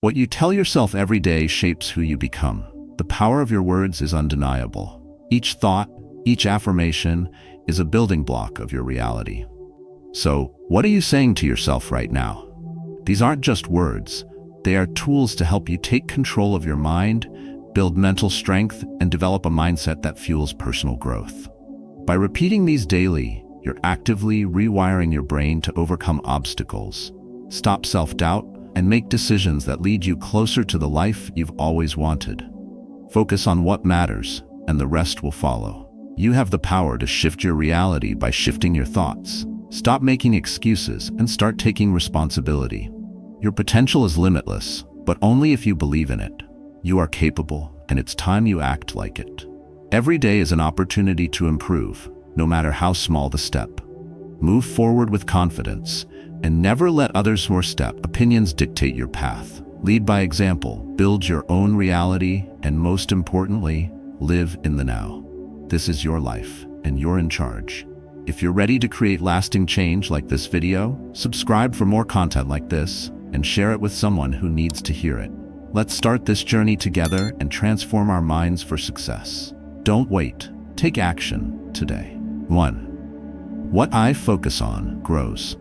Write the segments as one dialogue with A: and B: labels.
A: What you tell yourself every day shapes who you become. The power of your words is undeniable. Each thought, each affirmation is a building block of your reality. So, what are you saying to yourself right now? These aren't just words. They are tools to help you take control of your mind, build mental strength, and develop a mindset that fuels personal growth. By repeating these daily, you're actively rewiring your brain to overcome obstacles, stop self-doubt, and make decisions that lead you closer to the life you've always wanted. Focus on what matters, and the rest will follow. You have the power to shift your reality by shifting your thoughts. Stop making excuses and start taking responsibility. Your potential is limitless, but only if you believe in it. You are capable, and it's time you act like it. Every day is an opportunity to improve, no matter how small the step. Move forward with confidence, and never let others' opinions dictate your path. Lead by example, build your own reality, and most importantly, live in the now. This is your life, and you're in charge. If you're ready to create lasting change like this video, subscribe for more content like this, and share it with someone who needs to hear it. Let's start this journey together and transform our minds for success. Don't wait. Take action today. 1. What I focus on grows.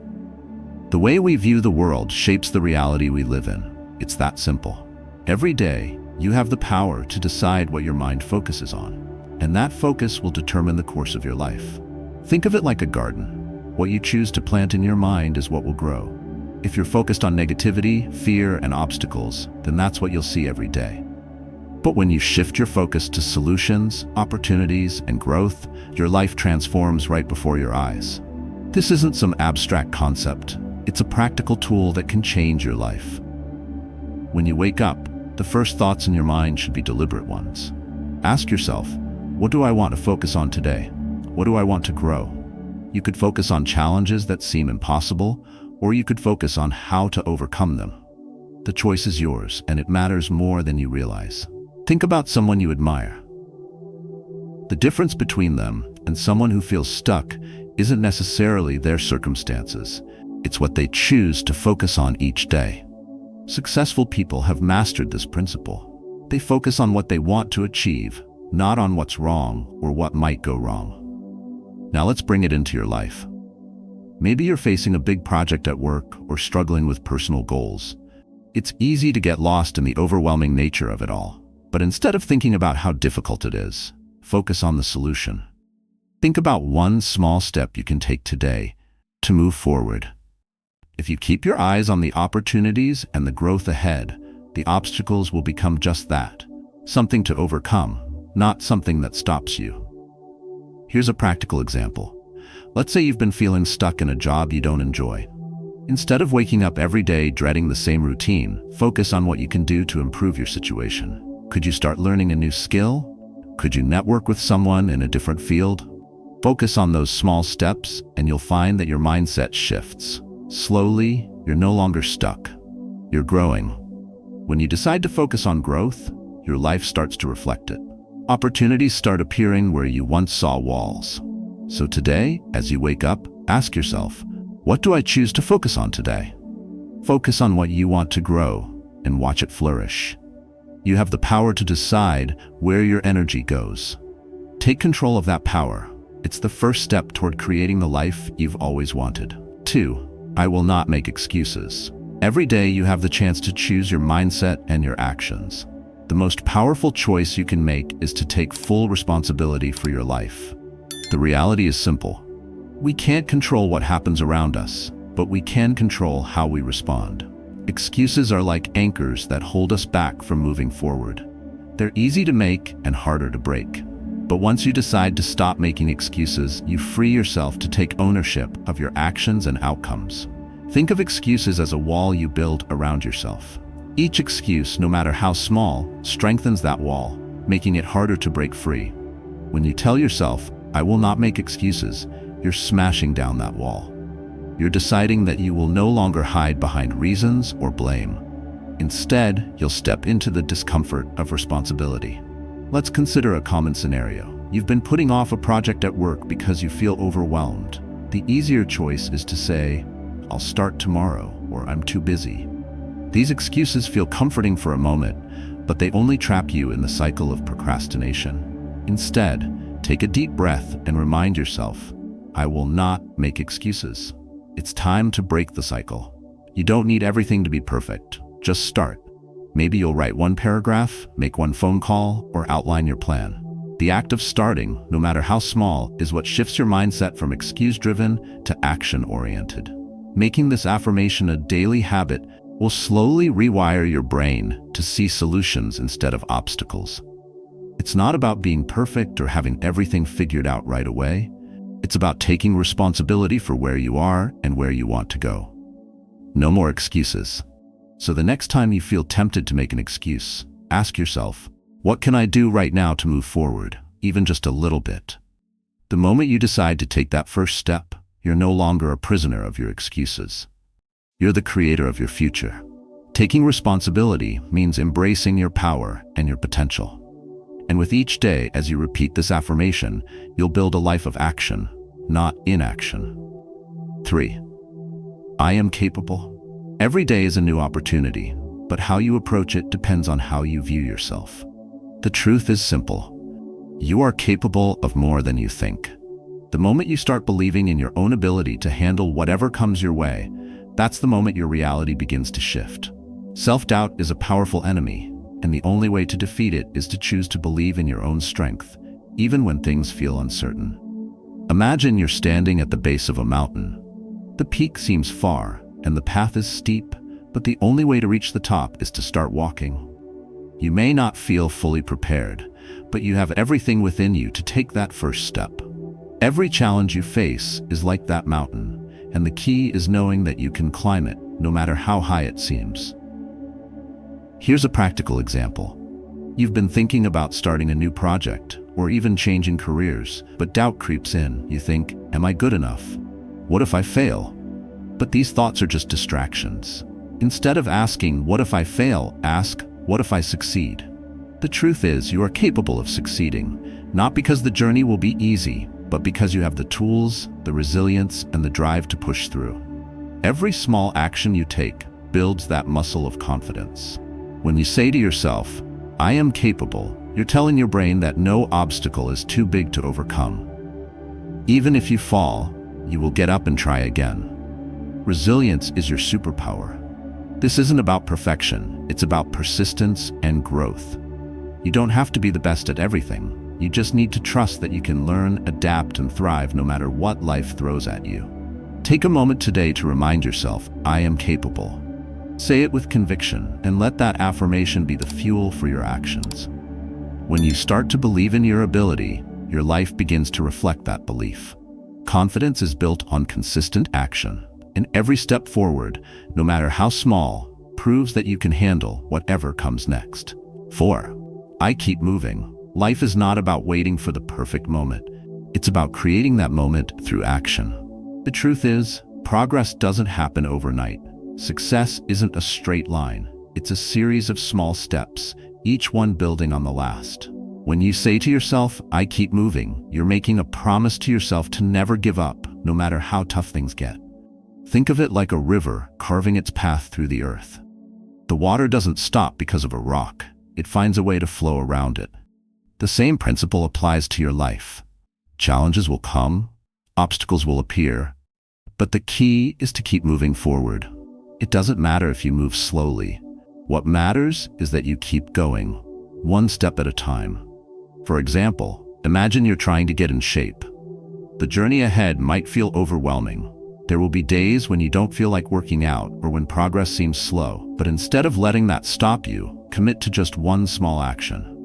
A: The way we view the world shapes the reality we live in. It's that simple. Every day, you have the power to decide what your mind focuses on, and that focus will determine the course of your life. Think of it like a garden. What you choose to plant in your mind is what will grow. If you're focused on negativity, fear, and obstacles, then that's what you'll see every day. But when you shift your focus to solutions, opportunities, and growth, your life transforms right before your eyes. This isn't some abstract concept. It's a practical tool that can change your life. When you wake up, the first thoughts in your mind should be deliberate ones. Ask yourself, what do I want to focus on today? What do I want to grow? You could focus on challenges that seem impossible, or you could focus on how to overcome them. The choice is yours, and it matters more than you realize. Think about someone you admire. The difference between them and someone who feels stuck isn't necessarily their circumstances. It's what they choose to focus on each day. Successful people have mastered this principle. They focus on what they want to achieve, not on what's wrong or what might go wrong. Now let's bring it into your life. Maybe you're facing a big project at work or struggling with personal goals. It's easy to get lost in the overwhelming nature of it all. But instead of thinking about how difficult it is, focus on the solution. Think about one small step you can take today to move forward. If you keep your eyes on the opportunities and the growth ahead, the obstacles will become just that, something to overcome, not something that stops you. Here's a practical example. Let's say you've been feeling stuck in a job you don't enjoy. Instead of waking up every day dreading the same routine, focus on what you can do to improve your situation. Could you start learning a new skill? Could you network with someone in a different field? Focus on those small steps, and you'll find that your mindset shifts. Slowly, you're no longer stuck. You're growing. When you decide to focus on growth, your life starts to reflect it. Opportunities start appearing where you once saw walls. So today, as you wake up, ask yourself, what do I choose to focus on today? Focus on what you want to grow and watch it flourish. You have the power to decide where your energy goes. Take control of that power. It's the first step toward creating the life you've always wanted. 2. I will not make excuses. Every day you have the chance to choose your mindset and your actions. The most powerful choice you can make is to take full responsibility for your life. The reality is simple. We can't control what happens around us, but we can control how we respond. Excuses are like anchors that hold us back from moving forward. They're easy to make and harder to break. But once you decide to stop making excuses, you free yourself to take ownership of your actions and outcomes. Think of excuses as a wall you build around yourself. Each excuse, no matter how small, strengthens that wall, making it harder to break free. When you tell yourself, I will not make excuses, you're smashing down that wall. You're deciding that you will no longer hide behind reasons or blame. Instead, you'll step into the discomfort of responsibility. Let's consider a common scenario. You've been putting off a project at work because you feel overwhelmed. The easier choice is to say, I'll start tomorrow, or I'm too busy. These excuses feel comforting for a moment, but they only trap you in the cycle of procrastination. Instead, take a deep breath and remind yourself, I will not make excuses. It's time to break the cycle. You don't need everything to be perfect. Just start. Maybe you'll write one paragraph, make one phone call, or outline your plan. The act of starting, no matter how small, is what shifts your mindset from excuse-driven to action-oriented. Making this affirmation a daily habit will slowly rewire your brain to see solutions instead of obstacles. It's not about being perfect or having everything figured out right away. It's about taking responsibility for where you are and where you want to go. No more excuses. So the next time you feel tempted to make an excuse, ask yourself, what can I do right now to move forward, even just a little bit? The moment you decide to take that first step, you're no longer a prisoner of your excuses. You're the creator of your future. Taking responsibility means embracing your power and your potential. And with each day, as you repeat this affirmation, you'll build a life of action, not inaction. 3. I am capable. Every day is a new opportunity, but how you approach it depends on how you view yourself. The truth is simple. You are capable of more than you think. The moment you start believing in your own ability to handle whatever comes your way, that's the moment your reality begins to shift. Self-doubt is a powerful enemy, and the only way to defeat it is to choose to believe in your own strength, even when things feel uncertain. Imagine you're standing at the base of a mountain. The peak seems far, and the path is steep, but the only way to reach the top is to start walking. You may not feel fully prepared, but you have everything within you to take that first step. Every challenge you face is like that mountain, and the key is knowing that you can climb it, no matter how high it seems. Here's a practical example. You've been thinking about starting a new project, or even changing careers, but doubt creeps in. You think, am I good enough? What if I fail? But these thoughts are just distractions. Instead of asking, what if I fail, ask, what if I succeed? The truth is, you are capable of succeeding, not because the journey will be easy, but because you have the tools, the resilience, and the drive to push through. Every small action you take builds that muscle of confidence. When you say to yourself, I am capable, you're telling your brain that no obstacle is too big to overcome. Even if you fall, you will get up and try again. Resilience is your superpower. This isn't about perfection, it's about persistence and growth. You don't have to be the best at everything. You just need to trust that you can learn, adapt, and thrive no matter what life throws at you. Take a moment today to remind yourself, I am capable. Say it with conviction, and let that affirmation be the fuel for your actions. When you start to believe in your ability, your life begins to reflect that belief. Confidence is built on consistent action, and every step forward, no matter how small, proves that you can handle whatever comes next. 4. I keep moving. Life is not about waiting for the perfect moment. It's about creating that moment through action. The truth is, progress doesn't happen overnight. Success isn't a straight line. It's a series of small steps, each one building on the last. When you say to yourself, I keep moving, you're making a promise to yourself to never give up, no matter how tough things get. Think of it like a river carving its path through the earth. The water doesn't stop because of a rock. It finds a way to flow around it. The same principle applies to your life. Challenges will come, obstacles will appear, but the key is to keep moving forward. It doesn't matter if you move slowly. What matters is that you keep going, one step at a time. For example, imagine you're trying to get in shape. The journey ahead might feel overwhelming. There will be days when you don't feel like working out or when progress seems slow, but instead of letting that stop you, commit to just one small action.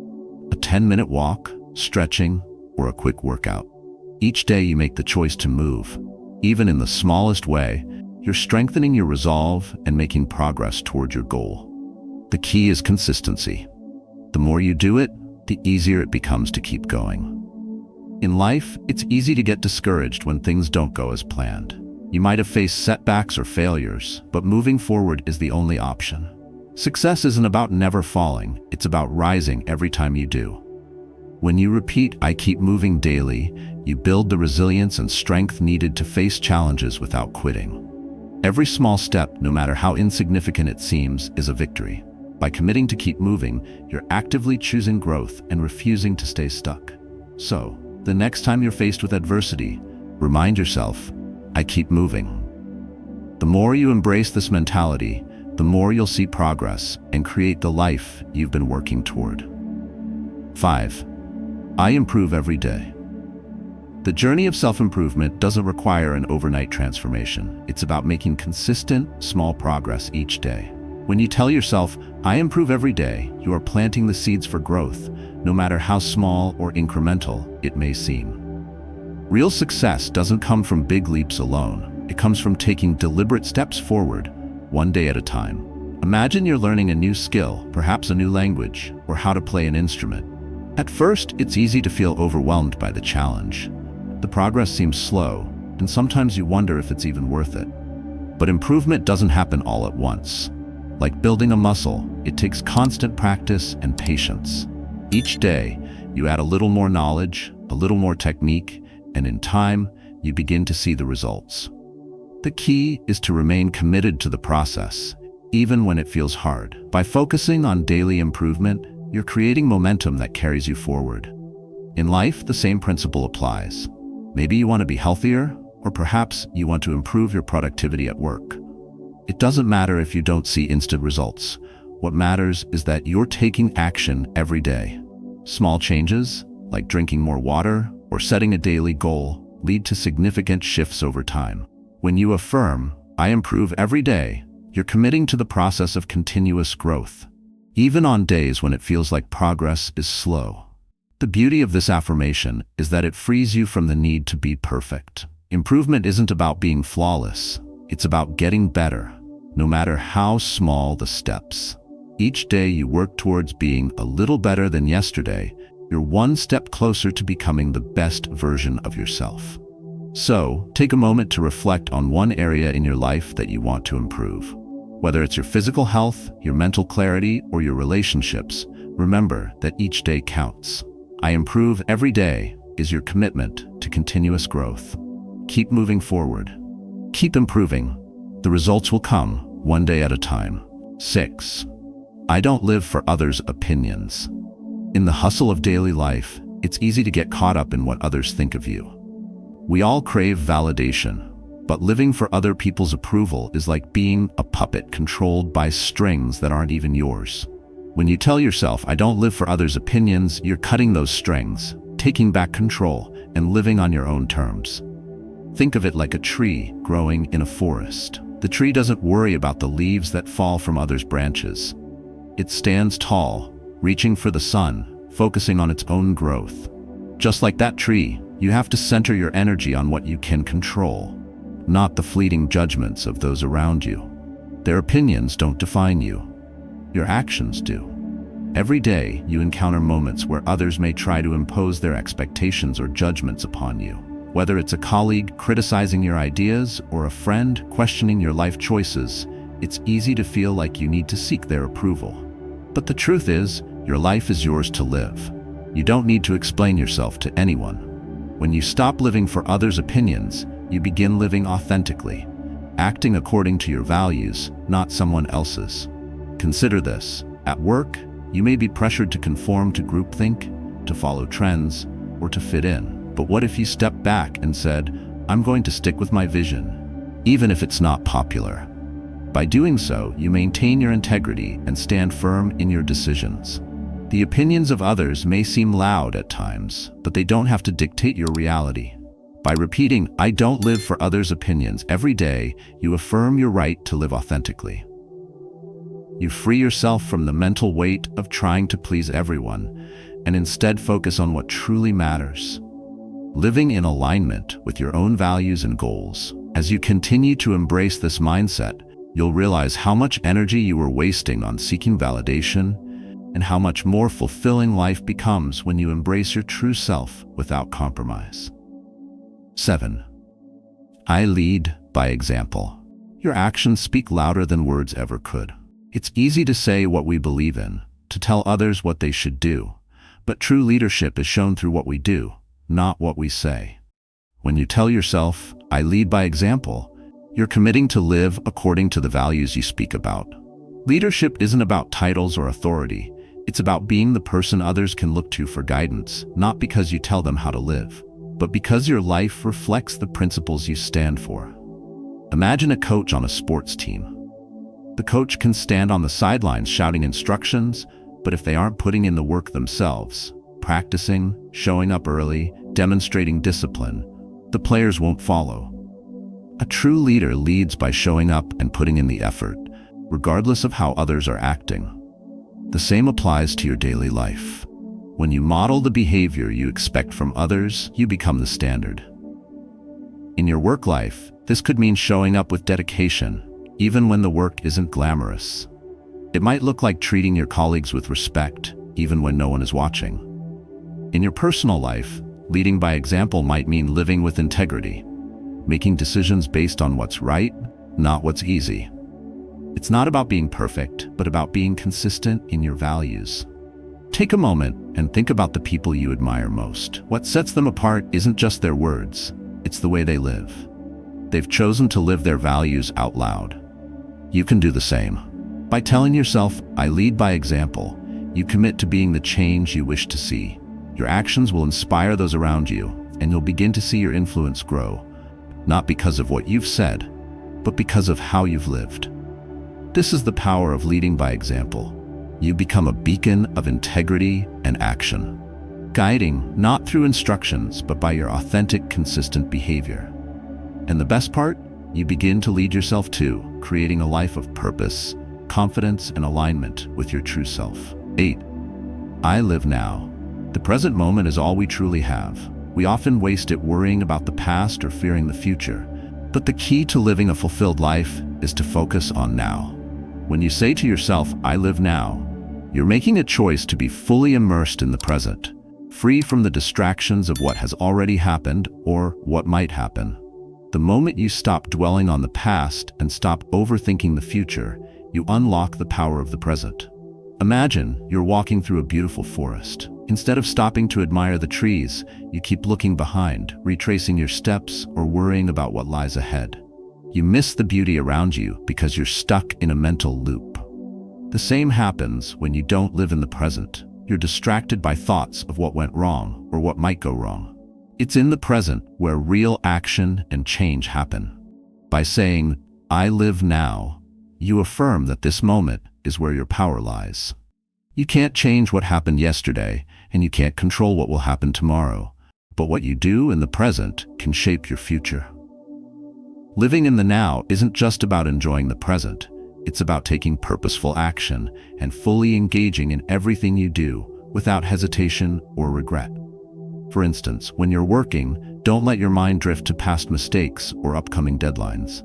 A: A 10-minute walk, stretching, or a quick workout. Each day you make the choice to move. Even in the smallest way, you're strengthening your resolve and making progress toward your goal. The key is consistency. The more you do it, the easier it becomes to keep going. In life, it's easy to get discouraged when things don't go as planned. You might have faced setbacks or failures, but moving forward is the only option. Success isn't about never falling, it's about rising every time you do. When you repeat, I keep moving daily, you build the resilience and strength needed to face challenges without quitting. Every small step, no matter how insignificant it seems, is a victory. By committing to keep moving, you're actively choosing growth and refusing to stay stuck. So, the next time you're faced with adversity, remind yourself, I keep moving. The more you embrace this mentality, the more you'll see progress and create the life you've been working toward. 5. I improve every day. The journey of self-improvement doesn't require an overnight transformation. It's about making consistent, small progress each day. When you tell yourself, I improve every day, you are planting the seeds for growth, no matter how small or incremental it may seem. Real success doesn't come from big leaps alone. It comes from taking deliberate steps forward, one day at a time. Imagine you're learning a new skill, perhaps a new language, or how to play an instrument. At first, it's easy to feel overwhelmed by the challenge. The progress seems slow, and sometimes you wonder if it's even worth it. But improvement doesn't happen all at once. Like building a muscle, it takes constant practice and patience. Each day, you add a little more knowledge, a little more technique, and in time, you begin to see the results. The key is to remain committed to the process, even when it feels hard. By focusing on daily improvement, you're creating momentum that carries you forward. In life, the same principle applies. Maybe you want to be healthier, or perhaps you want to improve your productivity at work. It doesn't matter if you don't see instant results. What matters is that you're taking action every day. Small changes, like drinking more water or setting a daily goal, lead to significant shifts over time. When you affirm, I improve every day, you're committing to the process of continuous growth, even on days when it feels like progress is slow. The beauty of this affirmation is that it frees you from the need to be perfect. Improvement isn't about being flawless. It's about getting better, no matter how small the steps. Each day you work towards being a little better than yesterday, you're one step closer to becoming the best version of yourself. So, take a moment to reflect on one area in your life that you want to improve. Whether it's your physical health, your mental clarity, or your relationships, remember that each day counts. I improve every day is your commitment to continuous growth. Keep moving forward. Keep improving. The results will come, one day at a time. 6. I don't live for others' opinions. In the hustle of daily life, it's easy to get caught up in what others think of you. We all crave validation, but living for other people's approval is like being a puppet controlled by strings that aren't even yours. When you tell yourself, I don't live for others' opinions, you're cutting those strings, taking back control, and living on your own terms. Think of it like a tree growing in a forest. The tree doesn't worry about the leaves that fall from others' branches. It stands tall, reaching for the sun, focusing on its own growth. Just like that tree, you have to center your energy on what you can control, not the fleeting judgments of those around you. Their opinions don't define you. Your actions do. Every day, you encounter moments where others may try to impose their expectations or judgments upon you. Whether it's a colleague criticizing your ideas or a friend questioning your life choices, it's easy to feel like you need to seek their approval. But the truth is, your life is yours to live. You don't need to explain yourself to anyone. When you stop living for others' opinions, you begin living authentically, acting according to your values, not someone else's. Consider this. At work, you may be pressured to conform to groupthink, to follow trends, or to fit in. But what if you stepped back and said, I'm going to stick with my vision, even if it's not popular? By doing so, you maintain your integrity and stand firm in your decisions. The opinions of others may seem loud at times, but they don't have to dictate your reality. By repeating, I don't live for others' opinions every day, you affirm your right to live authentically. You free yourself from the mental weight of trying to please everyone, and instead focus on what truly matters. Living in alignment with your own values and goals. As you continue to embrace this mindset, you'll realize how much energy you were wasting on seeking validation, and how much more fulfilling life becomes when you embrace your true self without compromise. 7. I lead by example. Your actions speak louder than words ever could. It's easy to say what we believe in, to tell others what they should do, but true leadership is shown through what we do, not what we say. When you tell yourself, I lead by example, You're committing to live according to the values you speak about. Leadership isn't about titles or authority. It's about being the person others can look to for guidance, not because you tell them how to live, but because your life reflects the principles you stand for. Imagine a coach on a sports team. The coach can stand on the sidelines shouting instructions, but if they aren't putting in the work themselves, practicing, showing up early, demonstrating discipline, the players won't follow. A true leader leads by showing up and putting in the effort, regardless of how others are acting. The same applies to your daily life. When you model the behavior you expect from others, you become the standard. In your work life, this could mean showing up with dedication, even when the work isn't glamorous. It might look like treating your colleagues with respect, even when no one is watching. In your personal life, leading by example might mean living with integrity, making decisions based on what's right, not what's easy. It's not about being perfect, but about being consistent in your values. Take a moment and think about the people you admire most. What sets them apart isn't just their words, it's the way they live. They've chosen to live their values out loud. You can do the same. By telling yourself, "I lead by example," you commit to being the change you wish to see. Your actions will inspire those around you, and you'll begin to see your influence grow, not because of what you've said, but because of how you've lived. This is the power of leading by example. You become a beacon of integrity and action, guiding not through instructions, but by your authentic, consistent behavior. And the best part? You begin to lead yourself too, creating a life of purpose, confidence, and alignment with your true self. 8. I live now. The present moment is all we truly have. We often waste it worrying about the past or fearing the future. But the key to living a fulfilled life is to focus on now. When you say to yourself, "I live now," you're making a choice to be fully immersed in the present, free from the distractions of what has already happened or what might happen. The moment you stop dwelling on the past and stop overthinking the future, you unlock the power of the present. Imagine you're walking through a beautiful forest. Instead of stopping to admire the trees, you keep looking behind, retracing your steps or worrying about what lies ahead. You miss the beauty around you because you're stuck in a mental loop. The same happens when you don't live in the present. You're distracted by thoughts of what went wrong or what might go wrong. It's in the present where real action and change happen. By saying, "I live now," you affirm that this moment is where your power lies. You can't change what happened yesterday, and you can't control what will happen tomorrow. But what you do in the present can shape your future. Living in the now isn't just about enjoying the present. It's about taking purposeful action and fully engaging in everything you do without hesitation or regret. For instance, when you're working, don't let your mind drift to past mistakes or upcoming deadlines.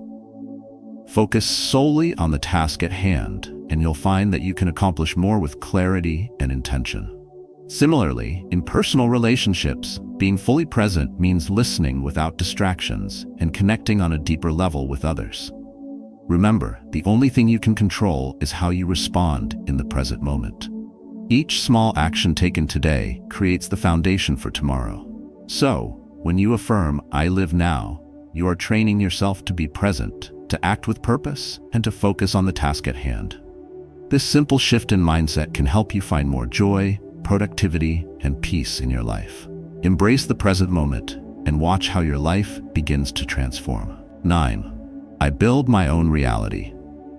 A: Focus solely on the task at hand, and you'll find that you can accomplish more with clarity and intention. Similarly, in personal relationships, being fully present means listening without distractions and connecting on a deeper level with others. Remember, the only thing you can control is how you respond in the present moment. Each small action taken today creates the foundation for tomorrow. So, when you affirm, "I live now," you are training yourself to be present, to act with purpose, and to focus on the task at hand. This simple shift in mindset can help you find more joy, productivity, and peace in your life. Embrace the present moment and watch how your life begins to transform. 9. I build my own reality.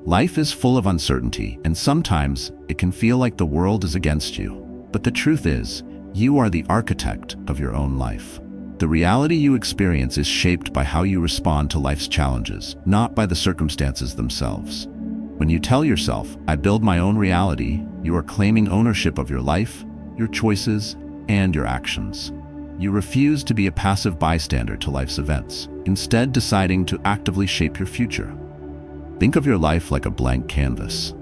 A: Life is full of uncertainty, and sometimes it can feel like the world is against you. But the truth is, you are the architect of your own life. The reality you experience is shaped by how you respond to life's challenges, not by the circumstances themselves. When you tell yourself, "I build my own reality," you are claiming ownership of your life, your choices, and your actions. You refuse to be a passive bystander to life's events, instead deciding to actively shape your future. Think of your life like a blank canvas.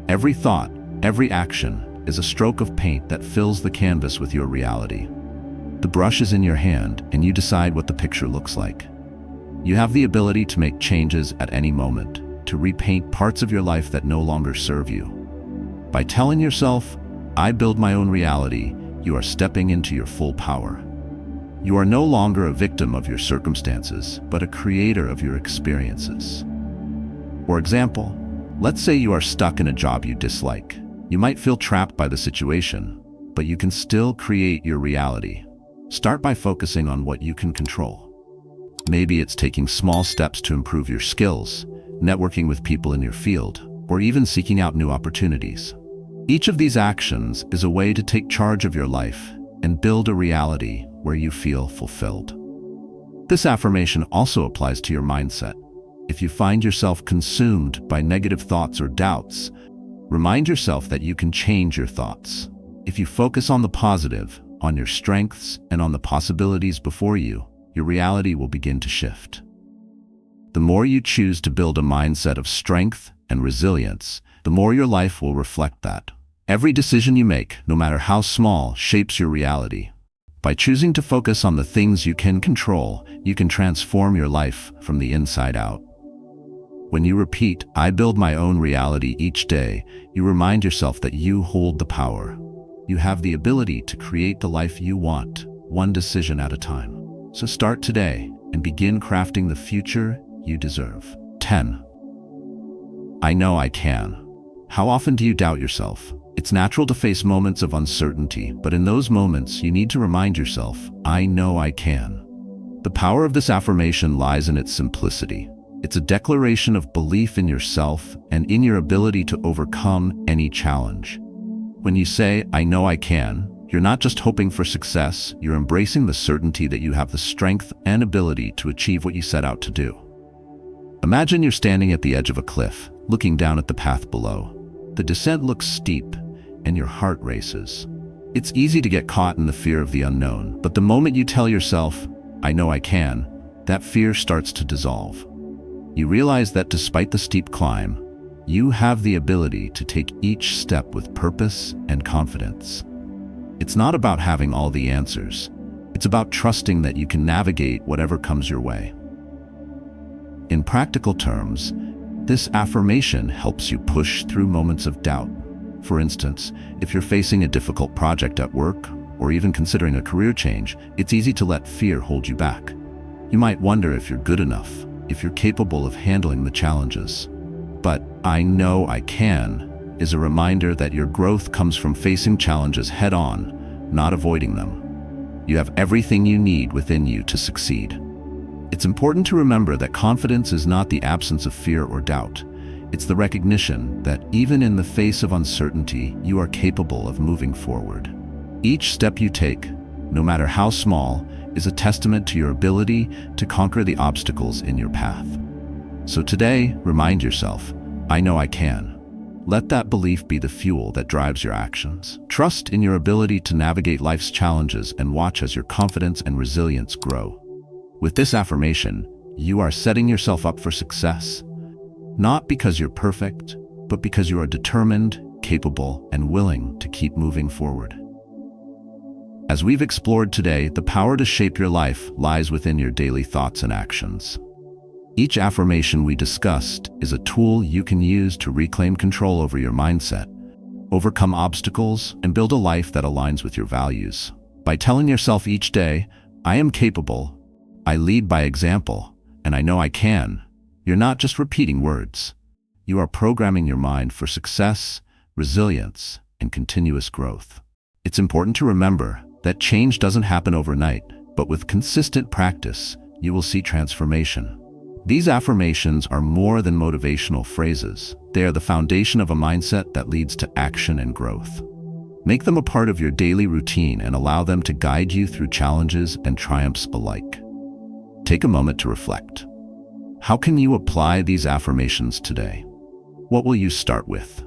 A: Every thought, every action is a stroke of paint that fills the canvas with your reality. The brush is in your hand, and you decide what the picture looks like. You have the ability to make changes at any moment, to repaint parts of your life that no longer serve you. By telling yourself, "I build my own reality," you are stepping into your full power. You are no longer a victim of your circumstances, but a creator of your experiences. For example, let's say you are stuck in a job you dislike. You might feel trapped by the situation, but you can still create your reality. Start by focusing on what you can control. Maybe it's taking small steps to improve your skills, networking with people in your field, or even seeking out new opportunities. Each of these actions is a way to take charge of your life and build a reality where you feel fulfilled. This affirmation also applies to your mindset. If you find yourself consumed by negative thoughts or doubts, remind yourself that you can change your thoughts. If you focus on the positive, on your strengths, and on the possibilities before you, your reality will begin to shift. The more you choose to build a mindset of strength and resilience, the more your life will reflect that. Every decision you make, no matter how small, shapes your reality. By choosing to focus on the things you can control, you can transform your life from the inside out. When you repeat, "I build my own reality" each day, you remind yourself that you hold the power. You have the ability to create the life you want, one decision at a time. So start today and begin crafting the future you deserve. 10. I know I can. How often do you doubt yourself? It's natural to face moments of uncertainty, but in those moments, you need to remind yourself, "I know I can." The power of this affirmation lies in its simplicity. It's a declaration of belief in yourself and in your ability to overcome any challenge. When you say, "I know I can," you're not just hoping for success, you're embracing the certainty that you have the strength and ability to achieve what you set out to do. Imagine you're standing at the edge of a cliff, looking down at the path below. The descent looks steep, and your heart races. It's easy to get caught in the fear of the unknown, but the moment you tell yourself, "I know I can," that fear starts to dissolve. You realize that despite the steep climb, you have the ability to take each step with purpose and confidence. It's not about having all the answers. It's about trusting that you can navigate whatever comes your way. In practical terms, this affirmation helps you push through moments of doubt. For instance, if you're facing a difficult project at work, or even considering a career change, it's easy to let fear hold you back. You might wonder if you're good enough, if you're capable of handling the challenges. But "I know I can" is a reminder that your growth comes from facing challenges head-on, not avoiding them. You have everything you need within you to succeed. It's important to remember that confidence is not the absence of fear or doubt. It's the recognition that even in the face of uncertainty, you are capable of moving forward. Each step you take, no matter how small, is a testament to your ability to conquer the obstacles in your path. So today, remind yourself, "I know I can." Let that belief be the fuel that drives your actions. Trust in your ability to navigate life's challenges and watch as your confidence and resilience grow. With this affirmation, you are setting yourself up for success. Not because you're perfect, but because you are determined, capable, and willing to keep moving forward. As we've explored today, the power to shape your life lies within your daily thoughts and actions. Each affirmation we discussed is a tool you can use to reclaim control over your mindset, overcome obstacles, and build a life that aligns with your values. By telling yourself each day, "I am capable, I lead by example, and I know I can," you're not just repeating words. You are programming your mind for success, resilience, and continuous growth. It's important to remember that change doesn't happen overnight, but with consistent practice, you will see transformation. These affirmations are more than motivational phrases. They are the foundation of a mindset that leads to action and growth. Make them a part of your daily routine and allow them to guide you through challenges and triumphs alike. Take a moment to reflect. How can you apply these affirmations today? What will you start with?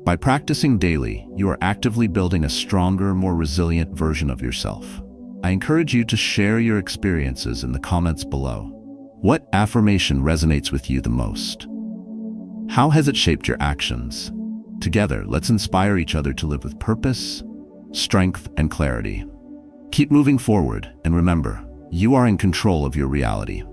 A: By practicing daily, you are actively building a stronger, more resilient version of yourself. I encourage you to share your experiences in the comments below. What affirmation resonates with you the most? How has it shaped your actions? Together, let's inspire each other to live with purpose, strength, and clarity. Keep moving forward, and remember, you are in control of your reality.